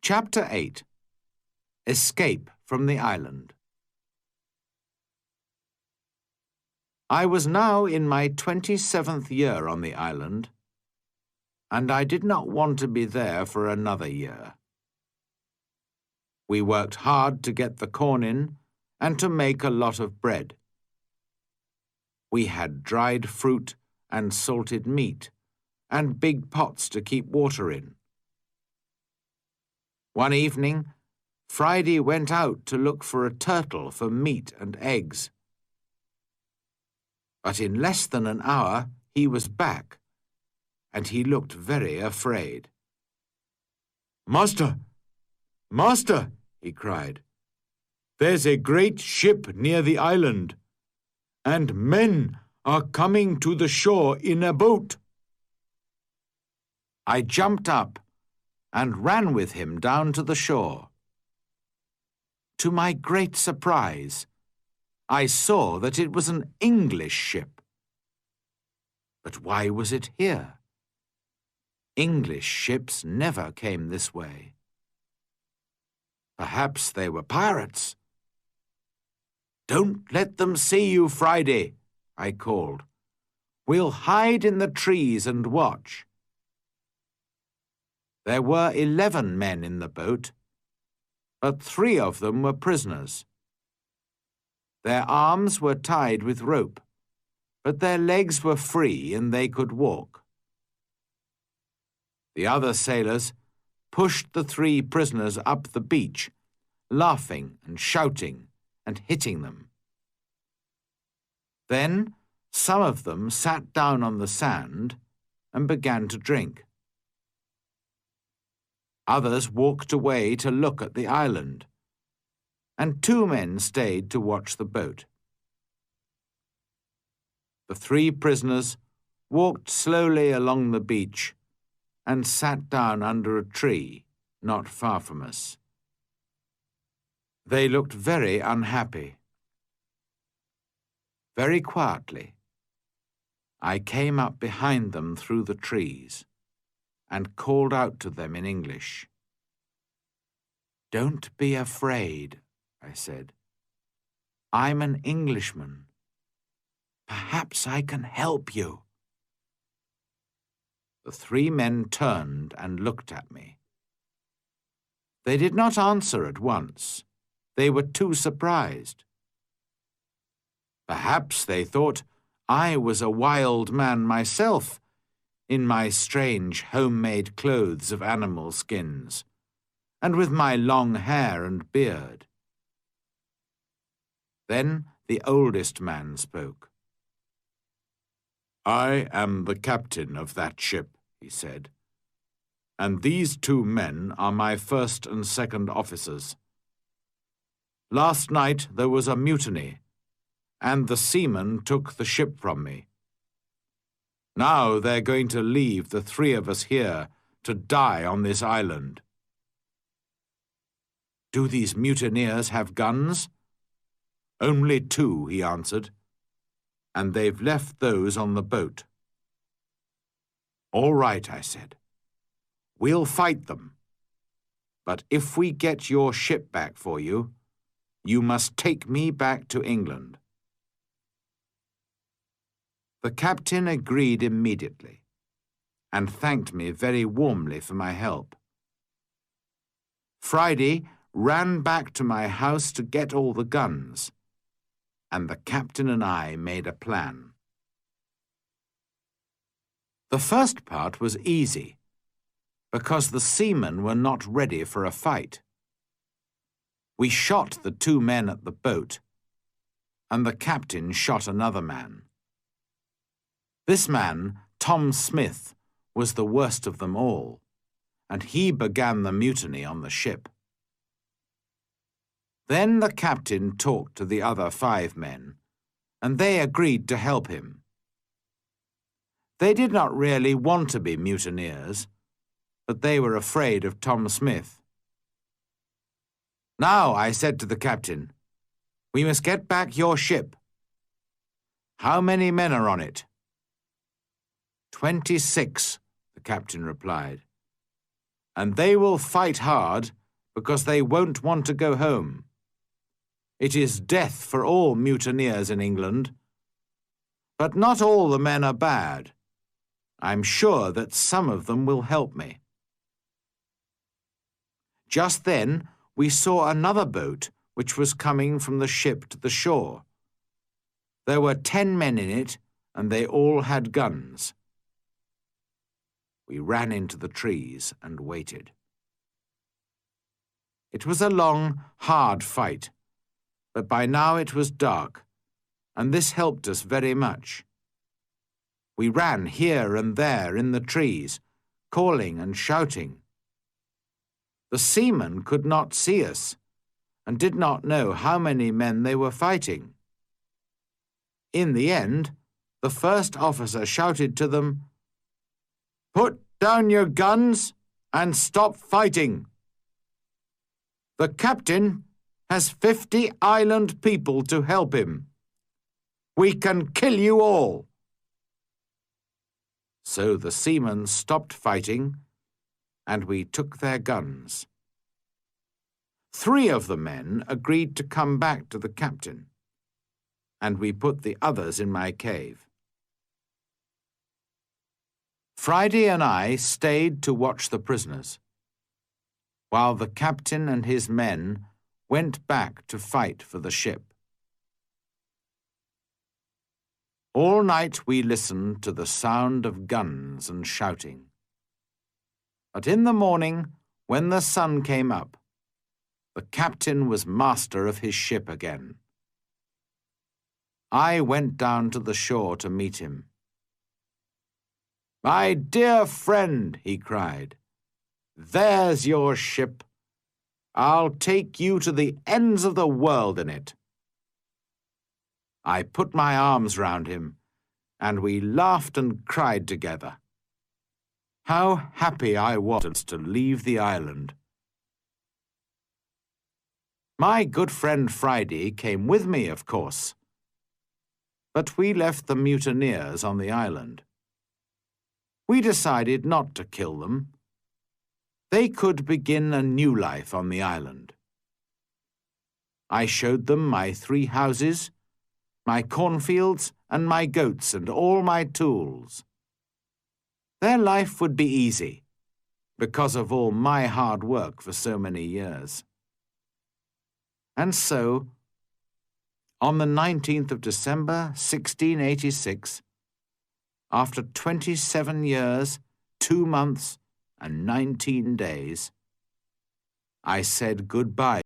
Chapter 8. Escape from the Island. I was now in my 27th year on the island, and I did not want to be there for another year. We worked hard to get the corn in and to make a lot of bread. We had dried fruit and salted meat and big pots to keep water in. One evening, Friday went out to look for a turtle for meat and eggs. But in less than an hour he was back, and he looked very afraid. "Master! Master!" he cried. "There's a great ship near the island, and men are coming to the shore in a boat." I jumped up and ran with him down to the shore. To my great surprise, I saw that it was an English ship. But why was it here? English ships never came this way. Perhaps they were pirates. "Don't let them see you, Friday," I called. "We'll hide in the trees and watch." There were 11 men in the boat, but 3 of them were prisoners. Their arms were tied with rope, but their legs were free and they could walk. The other sailors pushed the 3 prisoners up the beach, laughing and shouting and hitting them. Then some of them sat down on the sand and began to drink. Others walked away to look at the island, and 2 men stayed to watch the boat. The 3 prisoners walked slowly along the beach and sat down under a tree not far from us. They looked very unhappy. Very quietly, I came up behind them through the trees and called out to them in English. "Don't be afraid," I said. "I'm an Englishman. Perhaps I can help you." The 3 men turned and looked at me. They did not answer at once. They were too surprised. Perhaps they thought I was a wild man myself, in my strange homemade clothes of animal skins, and with my long hair and beard. Then the oldest man spoke. "I am the captain of that ship," he said, "and these 2 men are my first and second officers. Last night there was a mutiny, and the seamen took the ship from me. Now they're going to leave the 3 of us here to die on this island." "Do these mutineers have guns?" "Only 2, he answered. "And they've left those on the boat." "All right," I said. "We'll fight them. But if we get your ship back for you, you must take me back to England." The captain agreed immediately and thanked me very warmly for my help. Friday ran back to my house to get all the guns, and the captain and I made a plan. The first part was easy, because the seamen were not ready for a fight. We shot the 2 men at the boat, and the captain shot another man. This man, Tom Smith, was the worst of them all, and he began the mutiny on the ship. Then the captain talked to the other 5 men, and they agreed to help him. They did not really want to be mutineers, but they were afraid of Tom Smith. "Now," I said to the captain, "we must get back your ship. How many men are on it?" 26, the captain replied. and they will fight hard because they won't want to go home. It is death for all mutineers in England. But not all the men are bad. I'm sure that some of them will help me." Just then, we saw another boat which was coming from the ship to the shore. There were 10 men in it, and they all had guns. We ran into the trees and waited. It was a long, hard fight, but by now it was dark, and this helped us very much. We ran here and there in the trees, calling and shouting. The seamen could not see us, and did not know how many men they were fighting. In the end, the first officer shouted to them, "Put down your guns and stop fighting. The captain has 50 island people to help him. We can kill you all." So the seamen stopped fighting, and we took their guns. 3 of the men agreed to come back to the captain, and we put the others in my cave. Friday and I stayed to watch the prisoners, while the captain and his men went back to fight for the ship. All night we listened to the sound of guns and shouting. But in the morning, when the sun came up, the captain was master of his ship again. I went down to the shore to meet him. "My dear friend," he cried, "there's your ship. I'll take you to the ends of the world in it." I put my arms round him, and we laughed and cried together. How happy I was to leave the island. My good friend Friday came with me, of course, but we left the mutineers on the island. We decided not to kill them. They could begin a new life on the island. I showed them my 3 houses, my cornfields, and my goats, and all my tools. Their life would be easy, because of all my hard work for so many years. And so, on the 19th of December, 1686, after 27 years, 2 months, and 19 days, I said goodbye